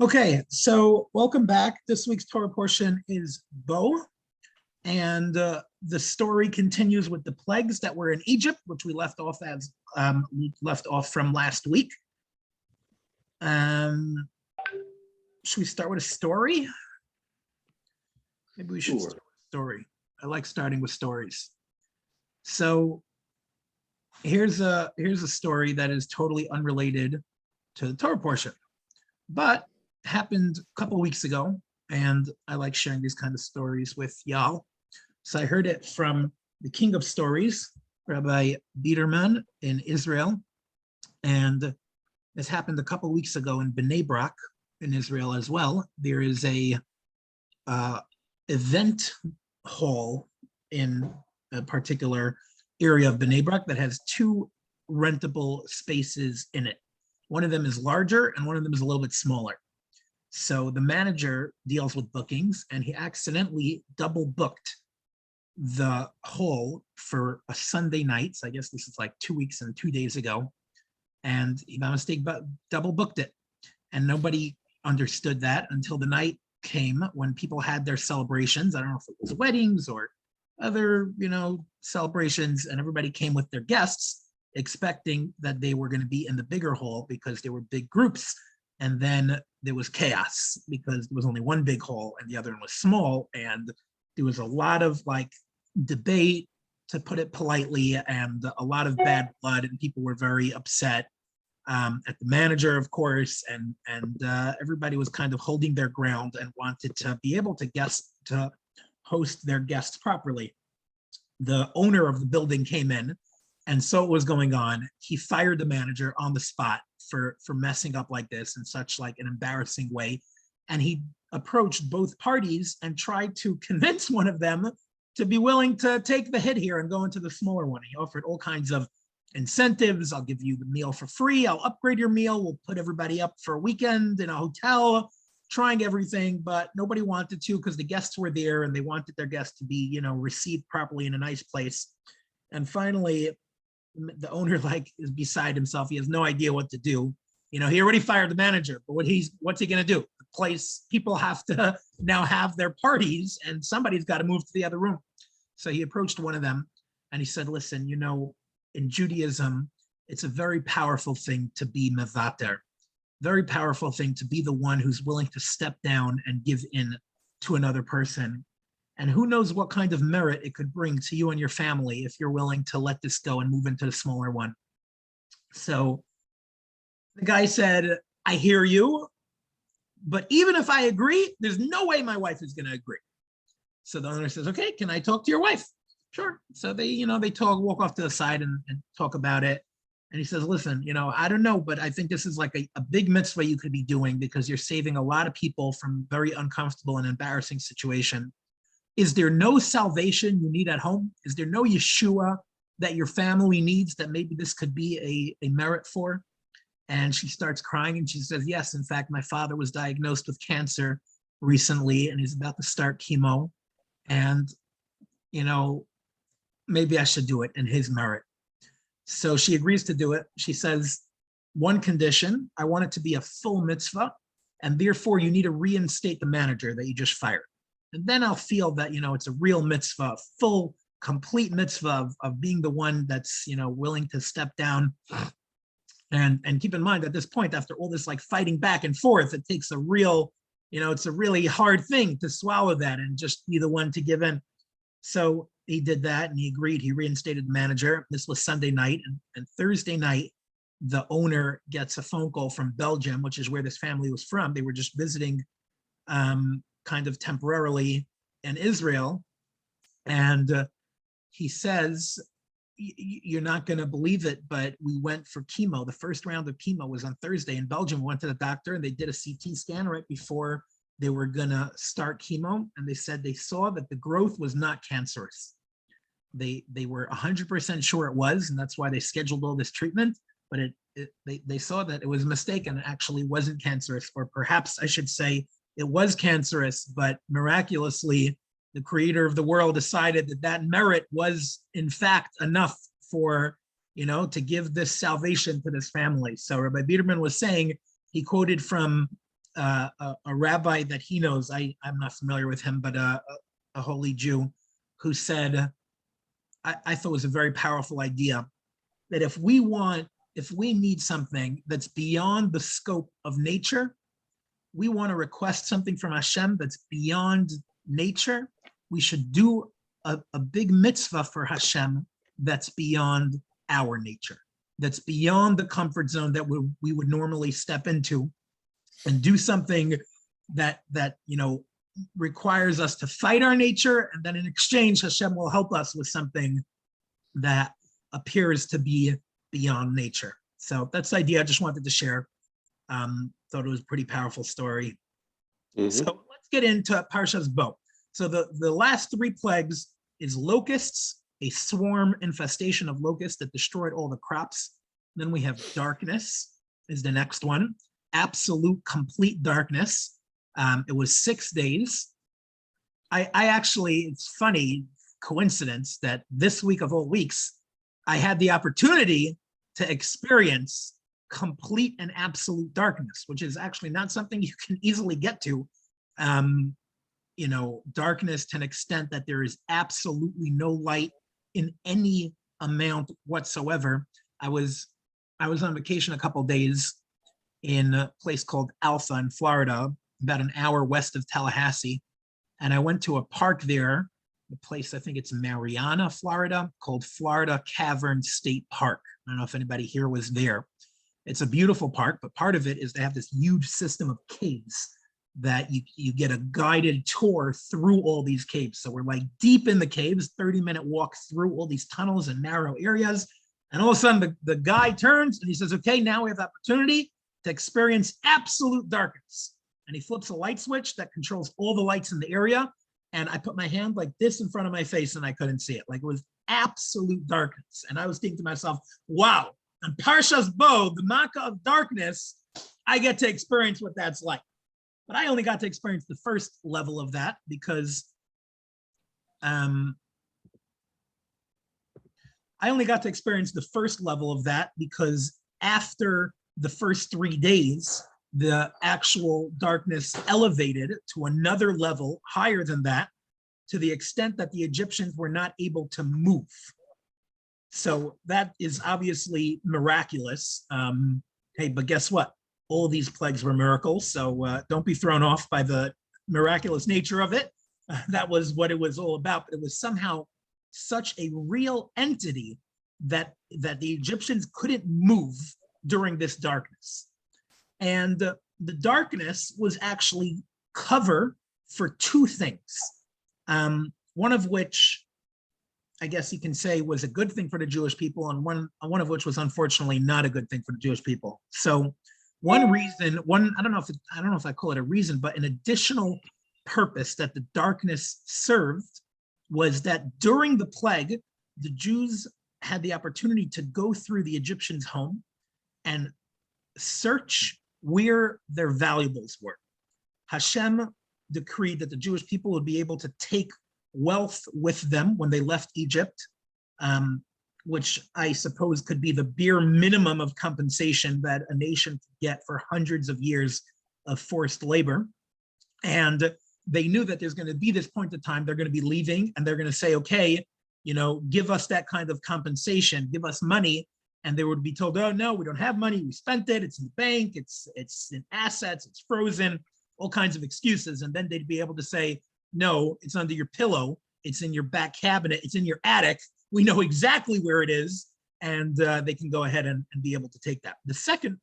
Okay, so welcome back. This week's Torah portion is Bo, and the story continues with the plagues that were in Egypt, which we left off from last week. Should we start with a story? Maybe we should start with a story. I like starting with stories. So here's a story that is totally unrelated to the Torah portion, but happened a couple weeks ago, and I like sharing these kind of stories with y'all. So I heard it from the king of stories, Rabbi Biderman in Israel, and this happened a couple weeks ago in Bnei Brak in Israel as well. There is a event hall in a particular area of Bnei Brak that has two rentable spaces in it. One of them is larger and one of them is a little bit smaller. So the manager deals with bookings, and he accidentally double booked the hall for a Sunday night. So I guess this is like 2 weeks and 2 days ago. And he by mistake double booked it. And nobody understood that until the night came when people had their celebrations. I don't know if it was weddings or other, celebrations, and everybody came with their guests expecting that they were going to be in the bigger hall because they were big groups. And then there was chaos because there was only one big hall and the other one was small. And there was a lot of debate, to put it politely, and a lot of bad blood, and people were very upset at the manager, of course, and everybody was kind of holding their ground and wanted to be able to host their guests properly. The owner of the building came in and saw what was going on. He fired the manager on the spot for messing up like this in such an embarrassing way. And he approached both parties and tried to convince one of them to be willing to take the hit here and go into the smaller one. He offered all kinds of incentives. I'll give you the meal for free. I'll upgrade your meal. We'll put everybody up for a weekend in a hotel, trying everything, but nobody wanted to because the guests were there and they wanted their guests to be, received properly in a nice place. And finally, the owner is beside himself. He has no idea what to do. He already fired the manager, but what's he going to do? The place, people have to now have their parties, and somebody's got to move to the other room. So he approached one of them and he said, listen, in Judaism, it's a very powerful thing to be mevater, very powerful thing to be the one who's willing to step down and give in to another person. And who knows what kind of merit it could bring to you and your family if you're willing to let this go and move into the smaller one. So the guy said, I hear you, but even if I agree, there's no way my wife is going to agree. So the owner says, okay, can I talk to your wife? Sure. So they walk off to the side and talk about it. And he says, listen, I don't know, but I think this is like a big mitzvah you could be doing because you're saving a lot of people from very uncomfortable and embarrassing situation. Is there no salvation you need at home? Is there no Yeshua that your family needs that maybe this could be a merit for? And she starts crying and she says, yes, in fact, my father was diagnosed with cancer recently and he's about to start chemo. And, maybe I should do it in his merit. So she agrees to do it. She says, one condition, I want it to be a full mitzvah, and therefore you need to reinstate the manager that you just fired. And then I'll feel that, it's a real mitzvah, full, complete mitzvah of being the one that's, willing to step down. And keep in mind, at this point, after all this fighting back and forth, it takes a real, it's a really hard thing to swallow that and just be the one to give in. So he did that and he agreed. He reinstated the manager. This was Sunday night. And Thursday night, the owner gets a phone call from Belgium, which is where this family was from. They were just visiting kind of temporarily in Israel. And he says, you're not going to believe it, but we went for chemo. The first round of chemo was on Thursday in Belgium. We went to the doctor and they did a CT scan right before they were going to start chemo. And they said they saw that the growth was not cancerous. They were 100% sure it was, and that's why they scheduled all this treatment. But they saw that it was a mistake and it actually wasn't cancerous, or perhaps I should say it was cancerous, but miraculously, the creator of the world decided that merit was in fact enough for, to give this salvation to this family. So Rabbi Biderman was saying, he quoted from a rabbi that he knows, I'm not familiar with him, but a holy Jew, who said, I thought it was a very powerful idea, that if we need something that's beyond the scope of nature, we want to request something from Hashem that's beyond nature, we should do a big mitzvah for Hashem that's beyond our nature, that's beyond the comfort zone that we would normally step into, and do something that requires us to fight our nature, and then in exchange, Hashem will help us with something that appears to be beyond nature. So that's the idea I just wanted to share. Thought it was a pretty powerful story. So let's get into Parshas Bo. So the last three plagues is locusts, a swarm infestation of locusts that destroyed all the crops. Then we have darkness is the next one. Absolute complete darkness. It was 6 days. I actually, it's funny coincidence that this week of all weeks, I had the opportunity to experience complete and absolute darkness, which is actually not something you can easily get to. Darkness to an extent that there is absolutely no light in any amount whatsoever. I was on vacation a couple of days in a place called Alpha in Florida, about an hour west of Tallahassee. And I went to a park there, the place, I think it's Mariana, Florida, called Florida Cavern State Park. I don't know if anybody here was there. It's a beautiful park, but part of it is they have this huge system of caves that you get a guided tour through all these caves. So we're like deep in the caves, 30-minute walk through all these tunnels and narrow areas. And all of a sudden the guy turns and he says, okay, now we have the opportunity to experience absolute darkness. And he flips a light switch that controls all the lights in the area. And I put my hand like this in front of my face and I couldn't see it. Like it was absolute darkness. And I was thinking to myself, wow, on Parshas Bo, the Makkah of darkness, I get to experience what that's like. But I only got to experience the first level of that because after the first 3 days, the actual darkness elevated to another level higher than that, to the extent that the Egyptians were not able to move. So that is obviously miraculous. Hey, but guess what? All these plagues were miracles. So don't be thrown off by the miraculous nature of it. That was what it was all about. But it was somehow such a real entity that the Egyptians couldn't move during this darkness. And the darkness was actually cover for two things. One of which, I guess you can say, was a good thing for the Jewish people, and one of which was unfortunately not a good thing for the Jewish people. So one reason, I don't know if I call it a reason, but an additional purpose that the darkness served was that during the plague, the Jews had the opportunity to go through the Egyptians' home and search where their valuables were. Hashem decreed that the Jewish people would be able to take wealth with them when they left Egypt, which I suppose could be the bare minimum of compensation that a nation could get for hundreds of years of forced labor. And they knew that there's going to be this point of time they're going to be leaving, and they're going to say, okay, give us that kind of compensation, give us money. And they would be told, oh, no, we don't have money. We spent it. It's in the bank. It's in assets. It's frozen, all kinds of excuses. And then they'd be able to say, no, it's under your pillow. It's in your back cabinet. It's in your attic. We know exactly where it is. And they can go ahead and be able to take that. The second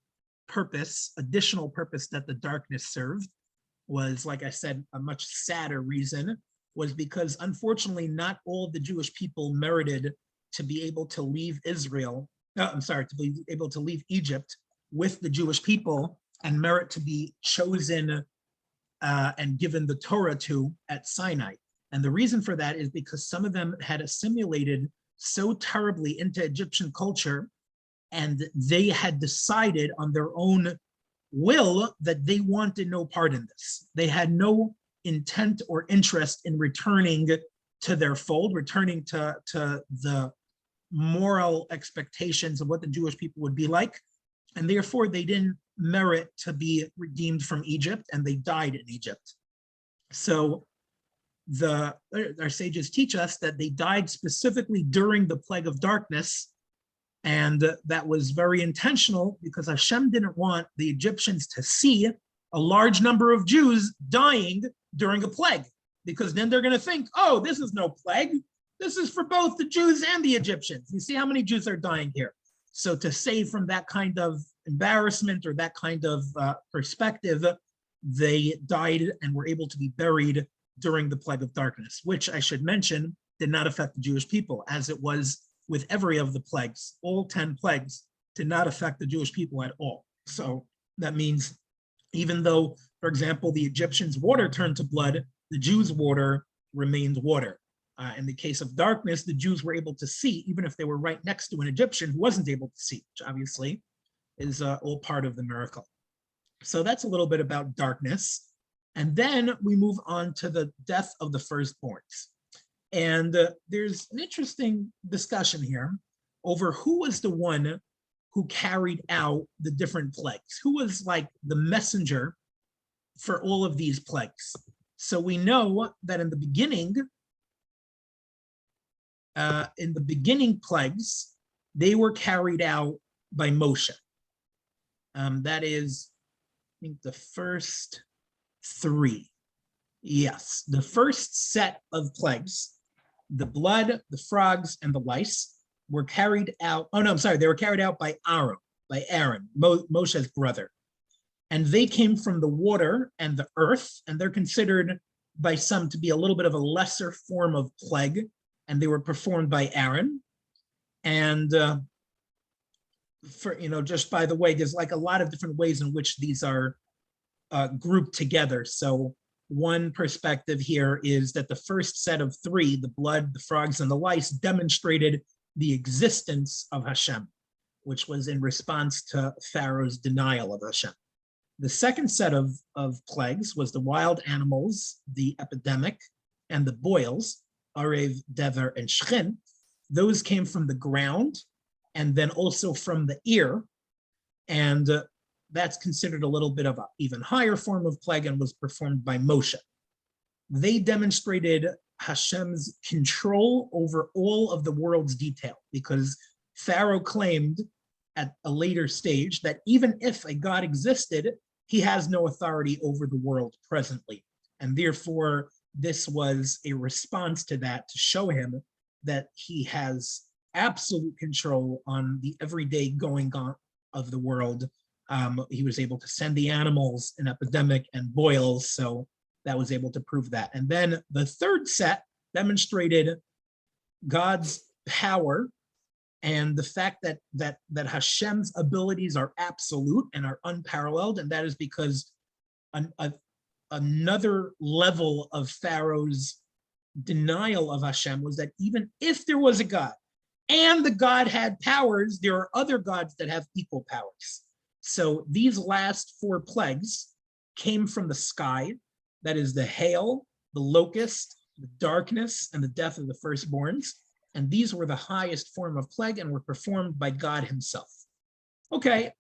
purpose, additional purpose that the darkness served was, like I said, a much sadder reason, was because unfortunately not all of the Jewish people merited to be able to leave Israel. To be able to leave Egypt with the Jewish people and merit to be chosen and given the Torah to at Sinai. And the reason for that is because some of them had assimilated so terribly into Egyptian culture, and they had decided on their own will that they wanted no part in this. They had no intent or interest in returning to their fold, returning to the moral expectations of what the Jewish people would be like. And therefore they didn't merit to be redeemed from Egypt, and they died in Egypt. So our sages teach us that they died specifically during the plague of darkness, and that was very intentional because Hashem didn't want the Egyptians to see a large number of Jews dying during a plague, because then they're going to think, oh, this is no plague. This is for both the Jews and the Egyptians. You see how many Jews are dying here. So to save from that kind of embarrassment or that kind of perspective, they died and were able to be buried during the plague of darkness, which I should mention did not affect the Jewish people, as it was with every of the plagues. All 10 plagues did not affect the Jewish people at all. So that means even though, for example, the Egyptians' water turned to blood, the Jews' water remained water. In the case of darkness, the Jews were able to see, even if they were right next to an Egyptian who wasn't able to see, which obviously is all part of the miracle. So that's a little bit about darkness. And then we move on to the death of the firstborns. And there's an interesting discussion here over who was the one who carried out the different plagues, who was like the messenger for all of these plagues. So we know that in the beginning plagues, they were carried out by Moshe. That is, I think, the first 3. Yes, the first set of plagues, the blood, the frogs, and the lice, were carried out. Oh no, I'm sorry, they were carried out by Aaron, Moshe's brother. And they came from the water and the earth, and they're considered by some to be a little bit of a lesser form of plague, and they were performed by Aaron. And just by the way, there's like a lot of different ways in which these are grouped together. So one perspective here is that the first set of 3, the blood, the frogs, and the lice, demonstrated the existence of Hashem, which was in response to Pharaoh's denial of Hashem. The second set of plagues was the wild animals, the epidemic, and the boils, Arev, Dever, and Shechin. Those came from the ground and then also from the ear. And that's considered a little bit of an even higher form of plague and was performed by Moshe. They demonstrated Hashem's control over all of the world's detail, because Pharaoh claimed at a later stage that even if a God existed, he has no authority over the world presently. And therefore, this was a response to that, to show him that he has absolute control on the everyday going on of the world. He was able to send the animals in epidemic and boils, so that was able to prove that. And then the third set demonstrated God's power and the fact that Hashem's abilities are absolute and are unparalleled, and that is because another level of Pharaoh's denial of Hashem was that even if there was a God and the God had powers, there are other gods that have equal powers. So these last 4 plagues came from the sky, that is the hail, the locust, the darkness, and the death of the firstborns. And these were the highest form of plague and were performed by God himself. Okay,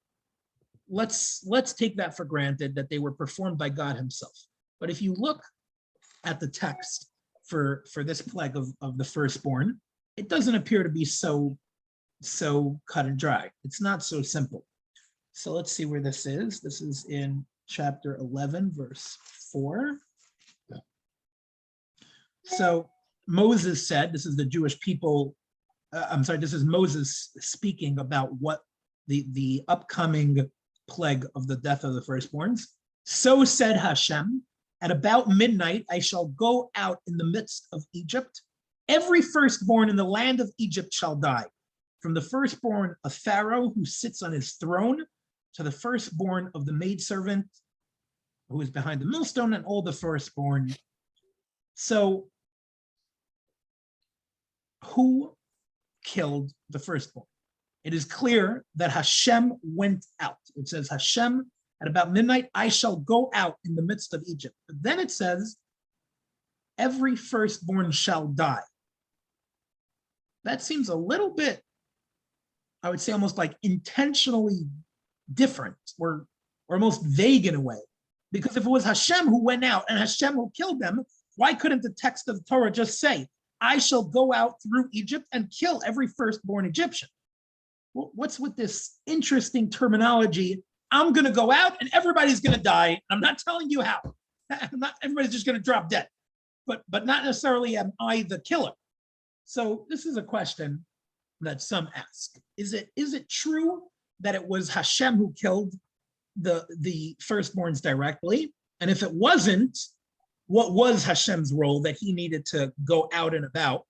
let's take that for granted, that they were performed by God himself. But if you look at the text for this plague of the firstborn, it doesn't appear to be so cut and dry. It's not so simple. So let's see where this is. This is in chapter 11, verse 4. So Moses said, this is the Jewish people, this is Moses speaking about what the upcoming plague of the death of the firstborns. So said Hashem, at about midnight, I shall go out in the midst of Egypt. Every firstborn in the land of Egypt shall die, from the firstborn of Pharaoh who sits on his throne to the firstborn of the maidservant who is behind the millstone, and all the firstborn. So who killed the firstborn? It is clear that Hashem went out. It says, Hashem, at about midnight, I shall go out in the midst of Egypt. But then it says, every firstborn shall die. That seems a little bit, I would say almost like intentionally different, or or most vague in a way. Because if it was Hashem who went out and Hashem who killed them, why couldn't the text of the Torah just say, I shall go out through Egypt and kill every firstborn Egyptian? Well, what's with this interesting terminology? I'm going to go out and everybody's going to die. I'm not telling you how. Everybody's just going to drop dead. But not necessarily am I the killer. So this is a question that some ask. Is it true that it was Hashem who killed the firstborns directly? And if it wasn't, what was Hashem's role that he needed to go out and about?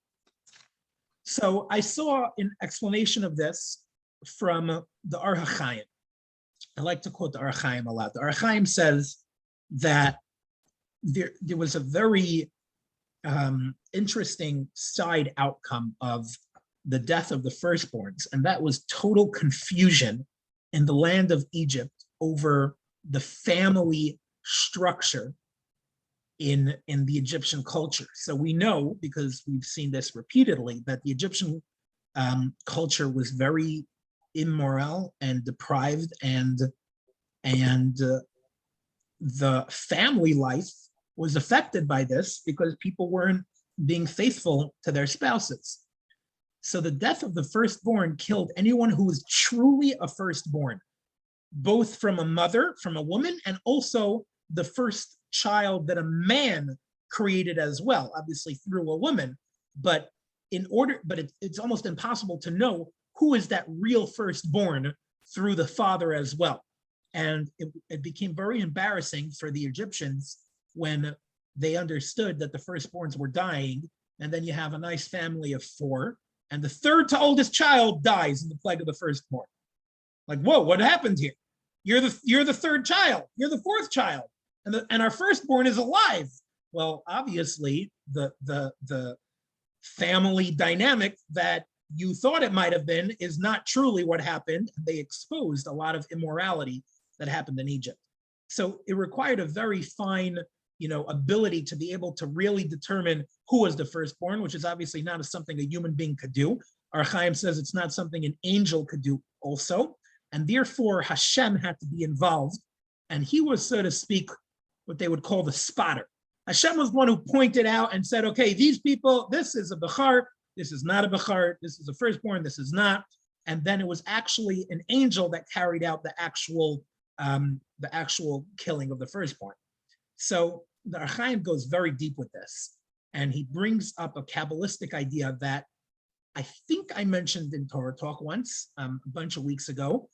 So I saw an explanation of this from the Or HaChaim. I like to quote the Or HaChaim a lot. The Or HaChaim says that there was a very interesting side outcome of the death of the firstborns, and that was total confusion in the land of Egypt over the family structure in the Egyptian culture. So we know, because we've seen this repeatedly, that the Egyptian culture was very immoral and deprived, and the family life was affected by this because people weren't being faithful to their spouses. So the death of the firstborn killed anyone who was truly a firstborn, both from a mother, from a woman, and also the first child that a man created as well, obviously through a woman. But it's almost impossible to know who is that real firstborn through the father as well. And it became very embarrassing for the Egyptians when they understood that the firstborns were dying, and then you have a nice family of 4, and the third to oldest child dies in the plague of the firstborn. Like, whoa, what happened here? You're the third child, you're the 4th child, and our firstborn is alive. Well, obviously the family dynamic that you thought it might have been is not truly what happened. They exposed a lot of immorality that happened in Egypt. So it required a very fine, ability to be able to really determine who was the firstborn, which is obviously not something a human being could do. Our Chaim says it's not something an angel could do also. And therefore Hashem had to be involved. And he was, so to speak, what they would call the spotter. Hashem was the one who pointed out and said, okay, these people, this is a Bechar, this is not a Bechar, this is a firstborn, this is not. And then it was actually an angel that carried out the actual killing of the firstborn. So the Or HaChaim goes very deep with this. And he brings up a Kabbalistic idea that I think I mentioned in TorahTalk once, a bunch of weeks ago.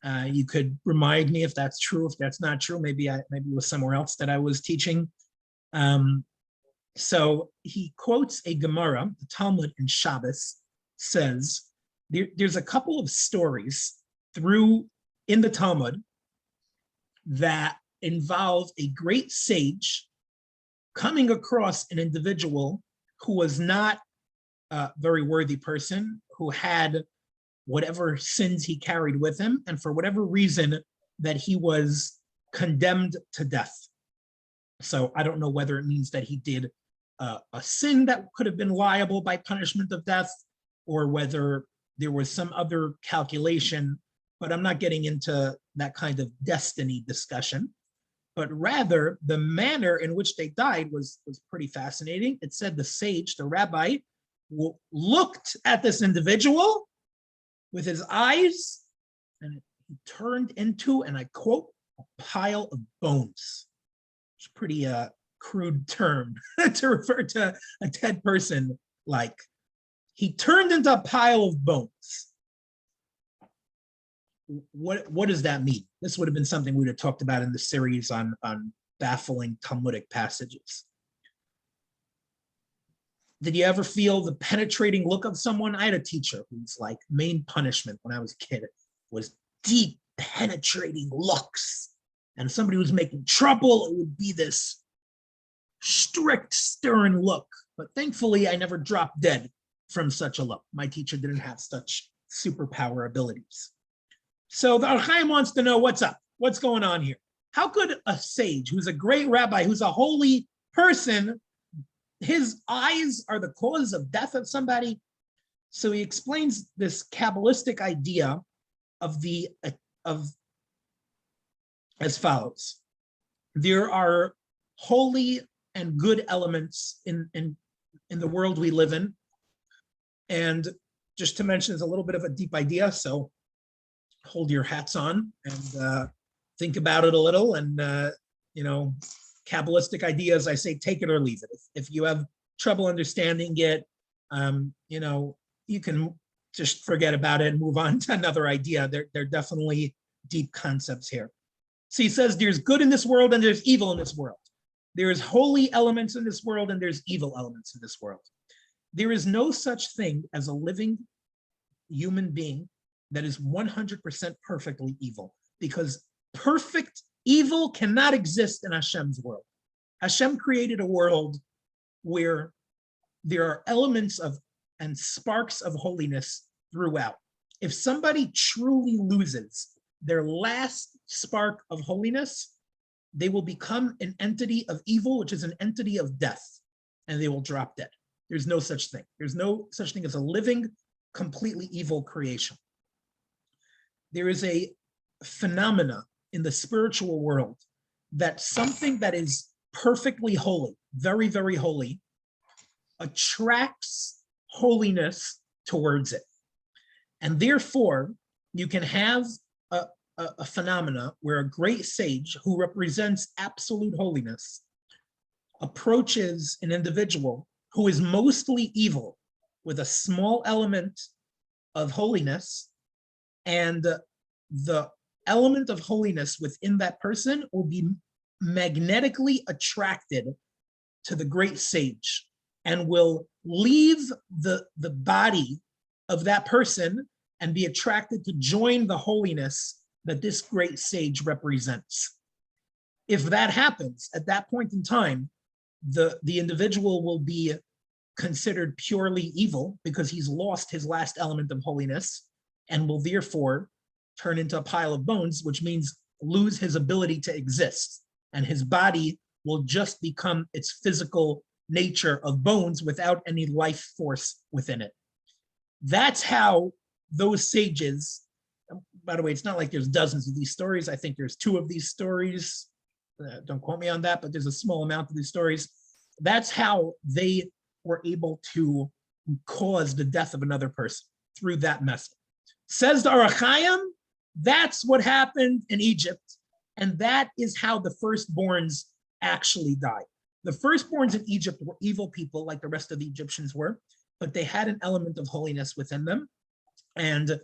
You could remind me if that's true, if that's not true. Maybe it was somewhere else that I was teaching. So he quotes a Gemara, the Talmud in Shabbos says, there's a couple of stories in the Talmud that involve a great sage coming across an individual who was not a very worthy person, who had whatever sins he carried with him, and for whatever reason that he was condemned to death. So I don't know whether it means that he did a sin that could have been liable by punishment of death, or whether there was some other calculation, but I'm not getting into that kind of destiny discussion. But rather, the manner in which they died was pretty fascinating. It said the sage, the rabbi, looked at this individual with his eyes, and he turned into, and I quote, a pile of bones. It's a pretty crude term to refer to a dead person. Like, he turned into a pile of bones. What does that mean? This would have been something we would have talked about in the series on baffling Talmudic passages. Did you ever feel the penetrating look of someone? I had a teacher whose main punishment when I was a kid was deep, penetrating looks. And if somebody was making trouble, it would be this strict, stern look. But thankfully, I never dropped dead from such a look. My teacher didn't have such superpower abilities. So the Or HaChaim wants to know what's up, what's going on here. How could a sage, who's a great rabbi, who's a holy person, his eyes are the cause of death of somebody? So he explains this Kabbalistic idea of as follows. There are holy and good elements in the world we live in. And just to mention, it's a little bit of a deep idea, so hold your hats on and think about it a little. And, Kabbalistic ideas, I say, take it or leave it. If you have trouble understanding it, you can just forget about it and move on to another idea. There are definitely deep concepts here. So he says there's good in this world and there's evil in this world. There's holy elements in this world and there's evil elements in this world. There is no such thing as a living human being that is 100% perfectly evil, because perfect evil cannot exist in Hashem's world. Hashem created a world where there are elements of and sparks of holiness throughout. If somebody truly loses their last spark of holiness, they will become an entity of evil, which is an entity of death, and they will drop dead. There's no such thing. There's no such thing as a living, completely evil creation. There is a phenomena in the spiritual world that something that is perfectly holy, very, very holy, attracts holiness towards it. And therefore, you can have a phenomena where a great sage who represents absolute holiness approaches an individual who is mostly evil with a small element of holiness, and the element of holiness within that person will be magnetically attracted to the great sage and will leave the body of that person and be attracted to join the holiness that this great sage represents. If that happens, at that point in time, the individual will be considered purely evil because he's lost his last element of holiness and will therefore turn into a pile of bones, which means lose his ability to exist. And his body will just become its physical nature of bones without any life force within it. That's how those sages, by the way, it's not like there's dozens of these stories. I think there's 2 of these stories. Don't quote me on that, but there's a small amount of these stories. That's how they were able to cause the death of another person, through that method. Says the Or HaChaim, that's what happened in Egypt, and that is how the firstborns actually died. The firstborns in Egypt were evil people like the rest of the Egyptians were, but they had an element of holiness within them. And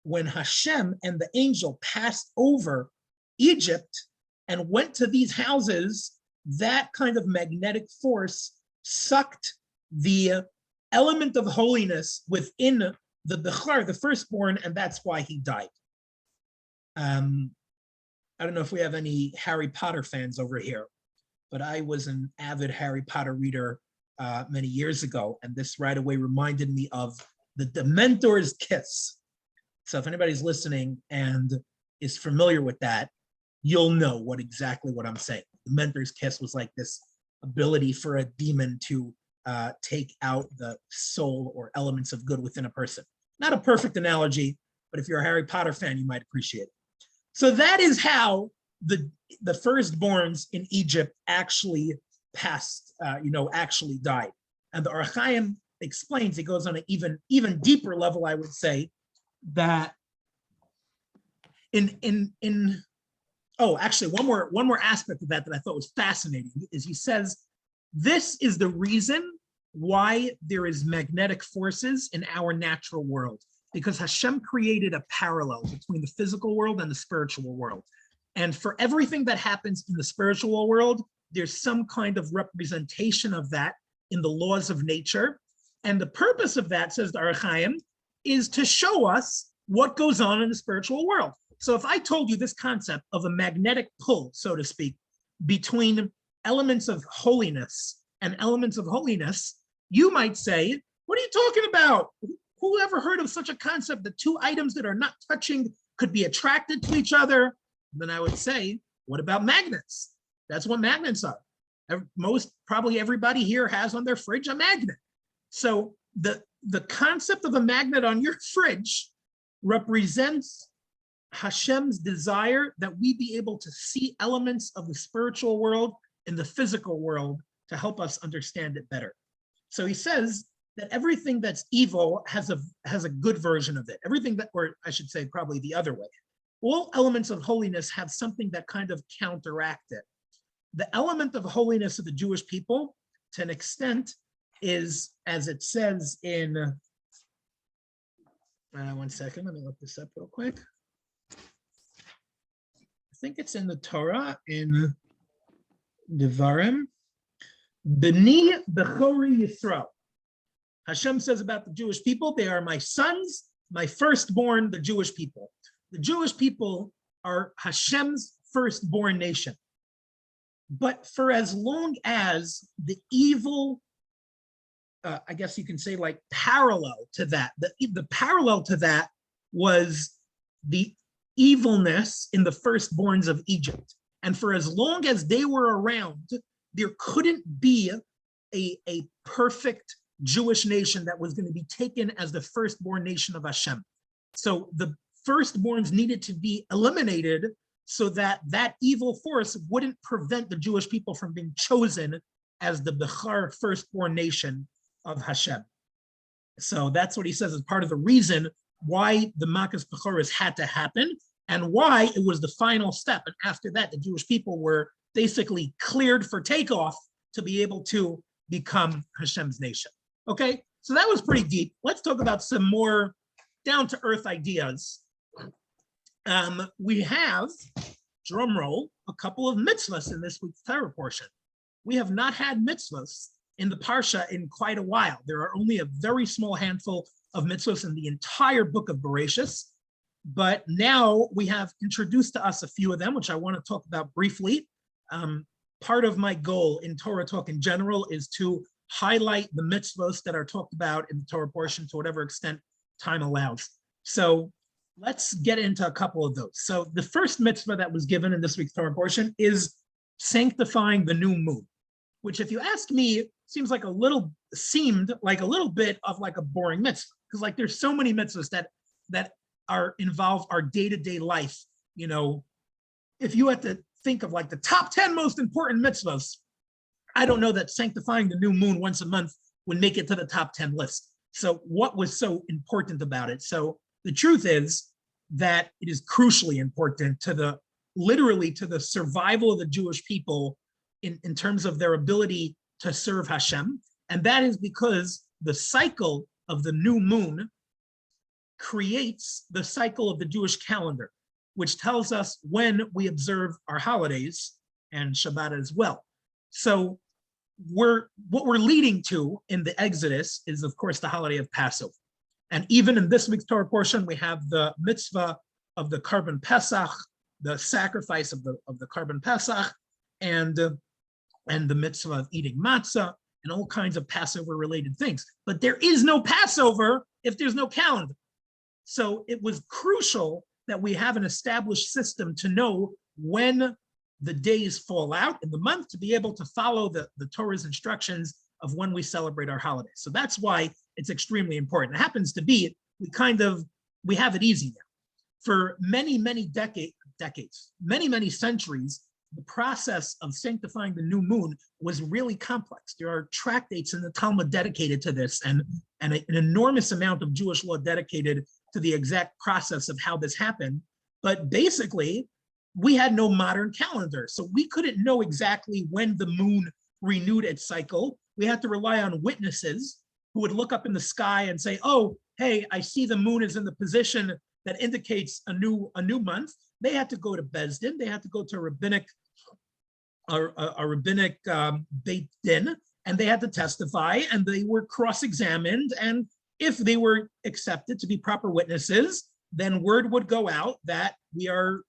when Hashem and the angel passed over Egypt and went to these houses, that kind of magnetic force sucked the element of holiness within the Bechar, the firstborn, and that's why he died. I don't know if we have any Harry Potter fans over here, but I was an avid Harry Potter reader many years ago, and this right away reminded me of the Dementor's kiss. So if anybody's listening and is familiar with that, you'll know exactly what I'm saying. The Dementor's kiss was like this ability for a demon to take out the soul or elements of good within a person. Not a perfect analogy, but if you're a Harry Potter fan, you might appreciate it. So that is how the firstborns in Egypt actually passed, actually died. And the Or HaChaim explains, it goes on an even deeper level, I would say, that actually one more aspect of that I thought was fascinating is he says, this is the reason why there is magnetic forces in our natural world, because Hashem created a parallel between the physical world and the spiritual world. And for everything that happens in the spiritual world, there's some kind of representation of that in the laws of nature. And the purpose of that, says the Or HaChaim, is to show us what goes on in the spiritual world. So if I told you this concept of a magnetic pull, so to speak, between elements of holiness and elements of holiness, you might say, what are you talking about? Who ever heard of such a concept that 2 items that are not touching could be attracted to each other? Then I would say, what about magnets? That's what magnets are. Probably everybody here has on their fridge a magnet. So the concept of a magnet on your fridge represents Hashem's desire that we be able to see elements of the spiritual world in the physical world to help us understand it better. So he says that everything that's evil has a good version of it. Everything that, or I should say probably the other way. All elements of holiness have something that kind of counteract it. The element of holiness of the Jewish people, to an extent, is, as it says in, one second, let me look this up real quick. I think it's in the Torah, in Devarim. B'ni Bechori Yisrael. Hashem says about the Jewish people, they are my sons, my firstborn, the Jewish people. The Jewish people are Hashem's firstborn nation. But for as long as the evil, I guess you can say like parallel to that, the parallel to that was the evilness in the firstborns of Egypt. And for as long as they were around, there couldn't be a perfect Jewish nation that was going to be taken as the firstborn nation of Hashem. So the firstborns needed to be eliminated so that that evil force wouldn't prevent the Jewish people from being chosen as the Bechar firstborn nation of Hashem. So that's what he says is part of the reason why the Makas Bechoros had to happen and why it was the final step. And after that, the Jewish people were basically cleared for takeoff to be able to become Hashem's nation. Okay, so that was pretty deep. Let's talk about some more down-to-earth ideas. We have, drum roll, a couple of mitzvahs in this week's Torah portion. We have not had mitzvahs in the Parsha in quite a while. There are only a very small handful of mitzvahs in the entire book of Bereshis, but now we have introduced to us a few of them, which I want to talk about briefly. Part of my goal in Torah Talk in general is to highlight the mitzvahs that are talked about in the Torah portion to whatever extent time allows. So let's get into a couple of those. So the first mitzvah that was given in this week's Torah portion is sanctifying the new moon, which, if you ask me, seemed like a little bit of like a boring mitzvah, because like there's so many mitzvahs that involve our day-to-day life. You know, if you had to think of like the top 10 most important mitzvahs, I don't know that sanctifying the new moon once a month would make it to the top 10 list. So what was so important about it? So the truth is that it is crucially important to literally to the survival of the Jewish people in terms of their ability to serve Hashem. And that is because the cycle of the new moon creates the cycle of the Jewish calendar, which tells us when we observe our holidays and Shabbat as well. So what we're leading to in the Exodus is, of course, the holiday of Passover. And even in this week's Torah portion, we have the mitzvah of the Karban Pesach, the sacrifice of the Karban Pesach, and the mitzvah of eating matzah and all kinds of Passover-related things. But there is no Passover if there's no calendar. So it was crucial that we have an established system to know when the days fall out in the month to be able to follow the Torah's instructions of when we celebrate our holidays. So that's why it's extremely important. It happens to be, we have it easy now. For many, many decades, many centuries, the process of sanctifying the new moon was really complex. There are tractates in the Talmud dedicated to this, and an enormous amount of Jewish law dedicated to the exact process of how this happened. But basically, we had no modern calendar, so we couldn't know exactly when the moon renewed its cycle. We had to rely on witnesses who would look up in the sky and say, "Oh, hey, I see the moon is in the position that indicates a new month." They had to go to Beis Din. They had to go to a rabbinic Beit Din, and they had to testify, and they were cross-examined. And if they were accepted to be proper witnesses, then word would go out that we are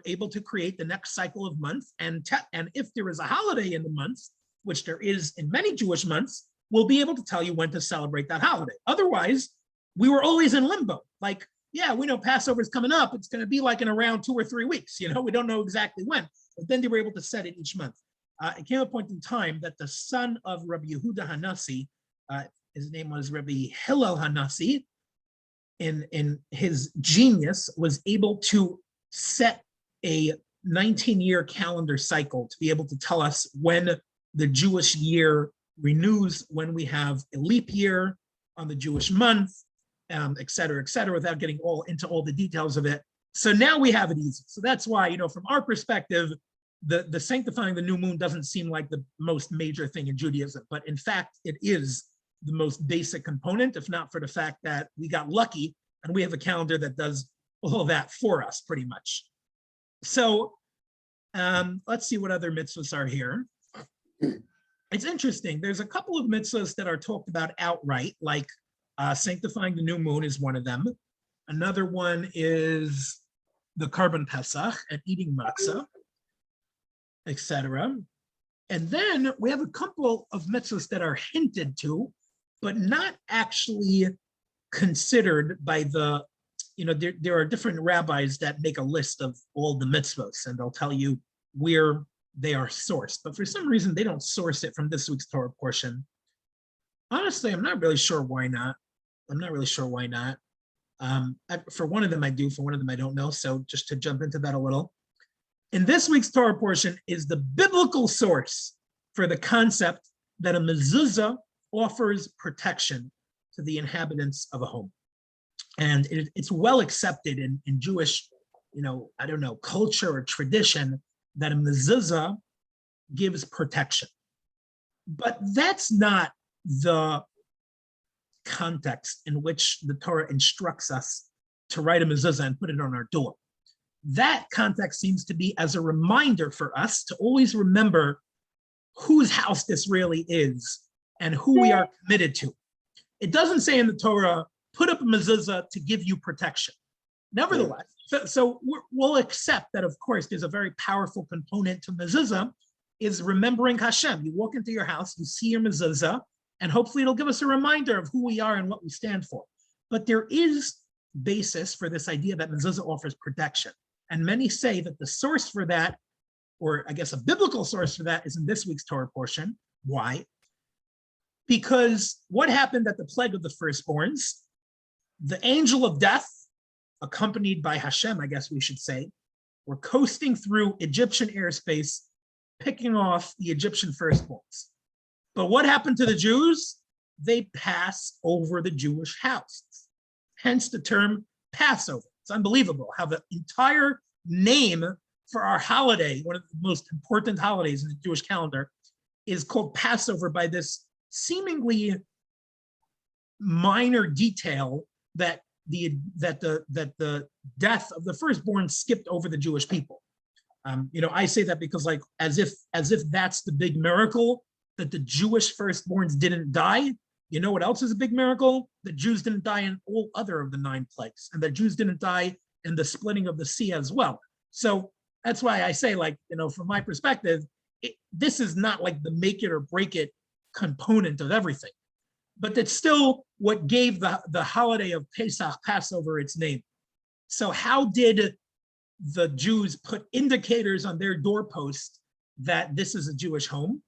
able to create the next cycle of months. And if there is a holiday in the months, which there is in many Jewish months, we'll be able to tell you when to celebrate that holiday. Otherwise, we were always in limbo. Like, yeah, we know Passover is coming up. It's going to be like in around 2 or 3 weeks. You know, we don't know exactly when. But then they were able to set it each month. It came a point in time that the son of Rabbi Yehuda Hanassi, his name was Rabbi Hillel Hanassi, in his genius, was able to set a 19-year calendar cycle to be able to tell us when the Jewish year renews, when we have a leap year on the Jewish month, et cetera, without getting into all the details of it. So now we have it easy. So that's why, from our perspective, the sanctifying the new moon doesn't seem like the most major thing in Judaism, but in fact, it is the most basic component, if not for the fact that we got lucky and we have a calendar that does all that for us pretty much. So let's see what other mitzvahs are here. It's interesting. There's a couple of mitzvahs that are talked about outright, like sanctifying the new moon is one of them. Another one is the Karban Pesach and eating matzah, etc. And then we have a couple of mitzvahs that are hinted to, but not actually considered by the, there are different rabbis that make a list of all the mitzvahs, and they'll tell you where they are sourced. But for some reason, they don't source it from this week's Torah portion. Honestly, I'm not really sure why not. For one of them I do, for one of them I don't know. So just to jump into that a little. In this week's Torah portion is the biblical source for the concept that a mezuzah offers protection to the inhabitants of a home. And it's well accepted in Jewish, culture or tradition that a mezuzah gives protection. But that's not the context in which the Torah instructs us to write a mezuzah and put it on our door. That context seems to be as a reminder for us to always remember whose house this really is and who we are committed to. It doesn't say in the Torah, put up a mezuzah to give you protection. Nevertheless, so we'll accept that, of course, there's a very powerful component to mezuzah, is remembering Hashem. You walk into your house, you see your mezuzah, and hopefully it'll give us a reminder of who we are and what we stand for. But there is basis for this idea that mezuzah offers protection. And many say that the source for that, or I guess a biblical source for that, is in this week's Torah portion. Why? Because what happened at the plague of the firstborns? The angel of death, accompanied by Hashem, I guess we should say, were coasting through Egyptian airspace, picking off the Egyptian firstborns. But what happened to the Jews? They passed over the Jewish house. Hence the term Passover. It's unbelievable how the entire name for our holiday, one of the most important holidays in the Jewish calendar, is called Passover by this seemingly minor detail that the death of the firstborn skipped over the Jewish people. I say that because, like, as if that's the big miracle, that the Jewish firstborns didn't die. You know what else is a big miracle? The Jews didn't die in all other of the 9 plagues, and the Jews didn't die in the splitting of the sea as well. So that's why I say, like, from my perspective, this is not like the make it or break it component of everything, but that's still what gave the holiday of Pesach, Passover, its name. So how did the Jews put indicators on their doorpost that this is a Jewish home?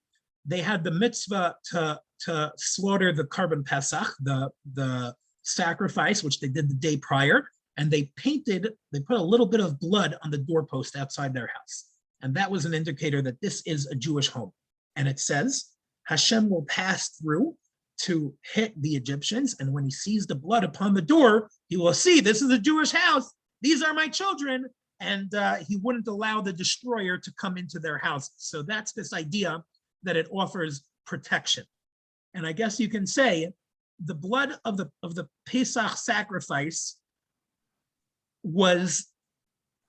They had the mitzvah to slaughter the Karban Pesach, the sacrifice, which they did the day prior, and they put a little bit of blood on the doorpost outside their house. And that was an indicator that this is a Jewish home. And it says, Hashem will pass through to hit the Egyptians, and when he sees the blood upon the door, he will see, this is a Jewish house, these are my children, and he wouldn't allow the destroyer to come into their house. So that's this idea that it offers protection. And I guess you can say the blood of the Pesach sacrifice was,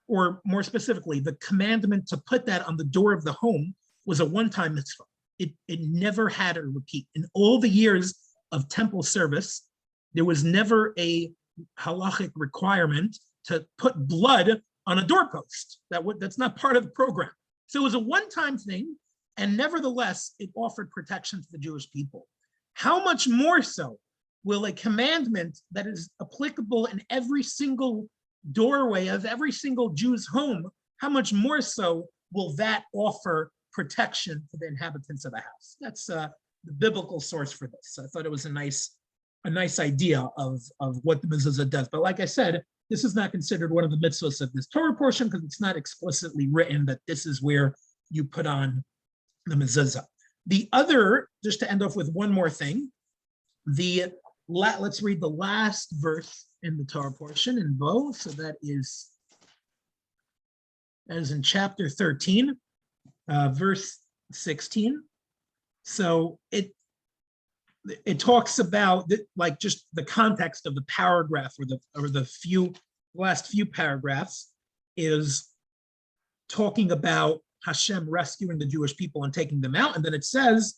or more specifically, the commandment to put that on the door of the home was a one-time mitzvah. It never had a repeat. In all the years of temple service, there was never a halachic requirement to put blood on a doorpost. That's not part of the program. So it was a one-time thing, and nevertheless, it offered protection to the Jewish people. How much more so will a commandment that is applicable in every single doorway of every single Jew's home, how much more so will that offer protection to the inhabitants of the house? That's the biblical source for this. So I thought it was a nice idea of what the mezuzah does. But like I said, this is not considered one of the mitzvahs of this Torah portion because it's not explicitly written that this is where you put on the mezuzah. The other, just to end off with one more thing, let's read the last verse in the Torah portion in Bo. So that is in chapter 13, verse 16. So it talks about like just the context of the paragraph or the last few paragraphs is talking about Hashem rescuing the Jewish people and taking them out. And then it says,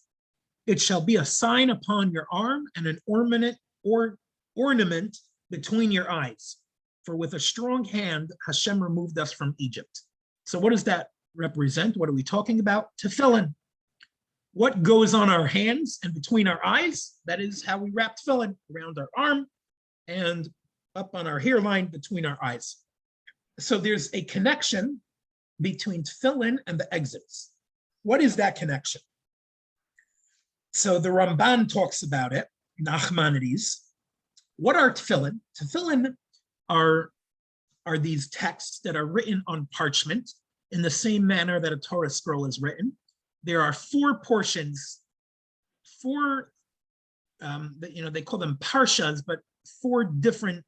it shall be a sign upon your arm and an ornament between your eyes. For with a strong hand, Hashem removed us from Egypt. So what does that represent? What are we talking about? Tefillin. What goes on our hands and between our eyes? That is how we wrap tefillin around our arm and up on our hairline between our eyes. So there's a connection between tefillin and the Exodus. What is that connection? So the Ramban talks about it, Nachmanides. What are tefillin? Tefillin are these texts that are written on parchment in the same manner that a Torah scroll is written. There are 4 portions, they call them parshas, but 4 different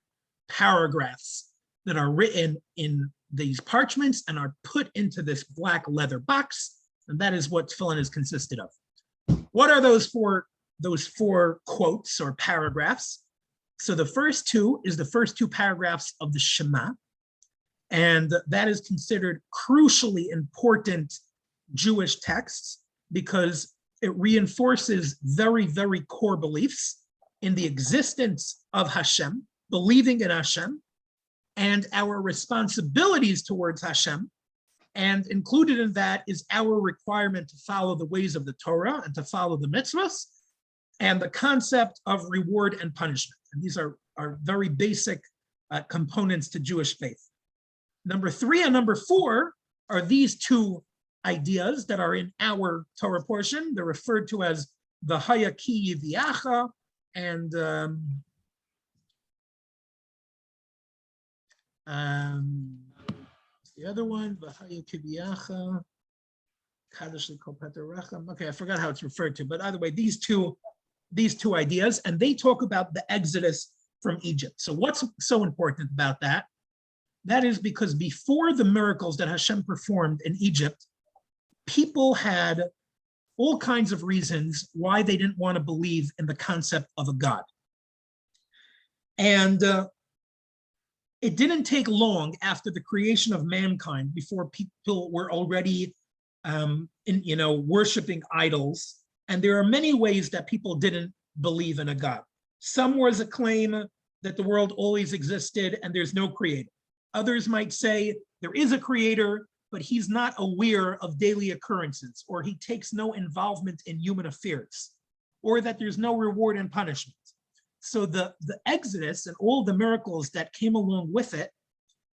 paragraphs that are written in these parchments and are put into this black leather box, and that is what tefillin is consisted of. What are those four quotes or paragraphs? So the first 2 is the first 2 paragraphs of the Shema, and that is considered crucially important Jewish texts because it reinforces very, very core beliefs in the existence of Hashem, believing in Hashem, and our responsibilities towards Hashem. And included in that is our requirement to follow the ways of the Torah and to follow the mitzvahs, and the concept of reward and punishment. And these are very basic components to Jewish faith. Number 3 and number 4 are these 2 ideas that are in our Torah portion. They're referred to as the Hayaki Yiviacha and the other one, Hayaki Yiviacha, Kadosh Likol Peter Rechem. Okay, I forgot how it's referred to, but either way, these two ideas, and they talk about the Exodus from Egypt. So what's so important about that? That is because before the miracles that Hashem performed in Egypt, people had all kinds of reasons why they didn't want to believe in the concept of a God. And it didn't take long after the creation of mankind before people were already worshiping idols. And there are many ways that people didn't believe in a God. Some was a claim that the world always existed and there's no creator. Others might say there is a creator, but he's not aware of daily occurrences, or he takes no involvement in human affairs, or that there's no reward and punishment. So the Exodus and all the miracles that came along with it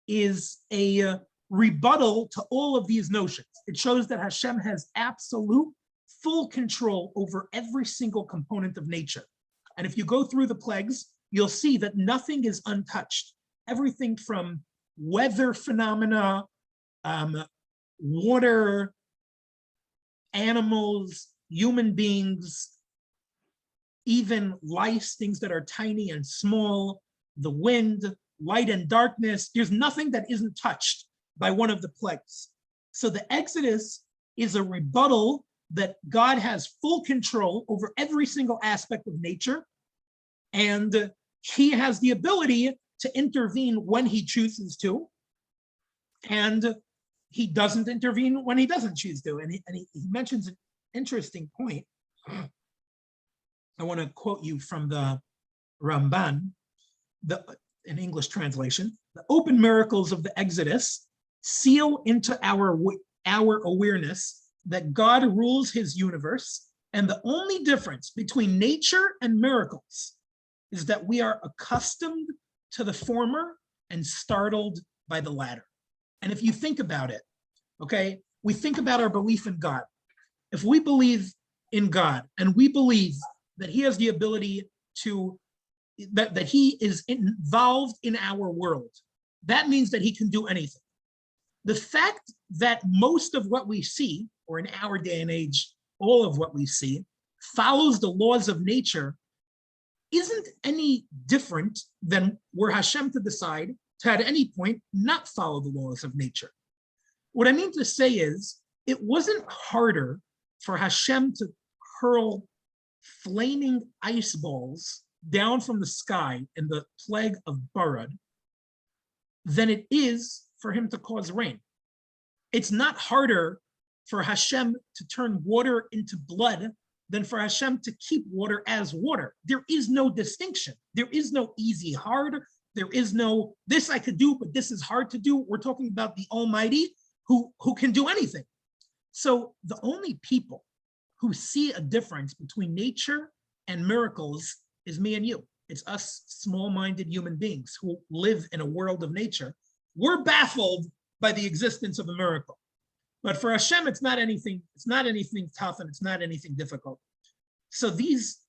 is a rebuttal to all of these notions. It shows that Hashem has absolute full control over every single component of nature. And if you go through the plagues, you'll see that nothing is untouched. Everything from weather phenomena, water, animals, human beings, even lice, things that are tiny and small, the wind, light and darkness, there's nothing that isn't touched by one of the plagues. So the Exodus is a rebuttal that God has full control over every single aspect of nature, and he has the ability to intervene when he chooses to, and he doesn't intervene when he doesn't choose to. And he mentions an interesting point. I want to quote you from the Ramban, in English translation. The open miracles of the Exodus seal into our awareness that God rules his universe, and the only difference between nature and miracles is that we are accustomed to the former and startled by the latter. And if you think about it, okay, we think about our belief in God. If we believe in God and we believe that he has the ability to, that he is involved in our world, that means that he can do anything. The fact that most of what we see, or in our day and age, all of what we see, follows the laws of nature isn't any different than were Hashem to decide to at any point not follow the laws of nature. What I mean to say is, it wasn't harder for Hashem to hurl flaming ice balls down from the sky in the plague of Barad than it is for him to cause rain. It's not harder for Hashem to turn water into blood than for Hashem to keep water as water. There is no distinction. There is no easy, hard. There is no, this I could do, but this is hard to do. We're talking about the Almighty who can do anything. So the only people who see a difference between nature and miracles is me and you. It's us small-minded human beings who live in a world of nature. We're baffled by the existence of a miracle. But for Hashem, it's not anything tough and it's not anything difficult. So these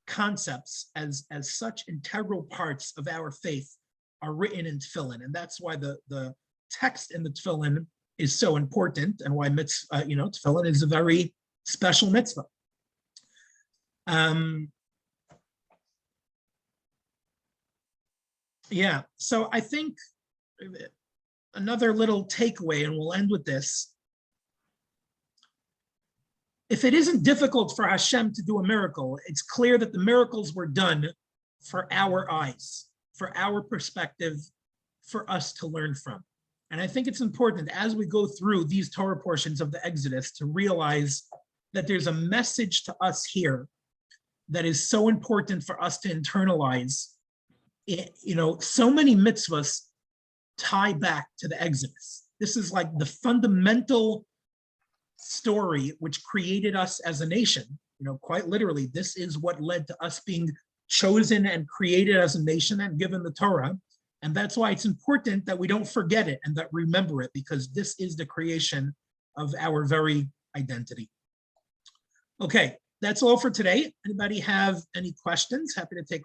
concepts as such integral parts of our faith are written in tefillin. And that's why the text in the tefillin is so important, and why tefillin is a very special mitzvah. So I think another little takeaway, and we'll end with this. If it isn't difficult for Hashem to do a miracle, it's clear that the miracles were done for our eyes, for our perspective, for us to learn from. And I think it's important as we go through these Torah portions of the Exodus to realize that there's a message to us here that is so important for us to internalize. So many mitzvahs tie back to the Exodus. This is like the fundamental story which created us as a nation. Quite literally, this is what led to us being chosen and created as a nation and given the Torah. And that's why it's important that we don't forget it and that remember it, because this is the creation of our very identity. Okay, that's all for today. Anybody have any questions? Happy to take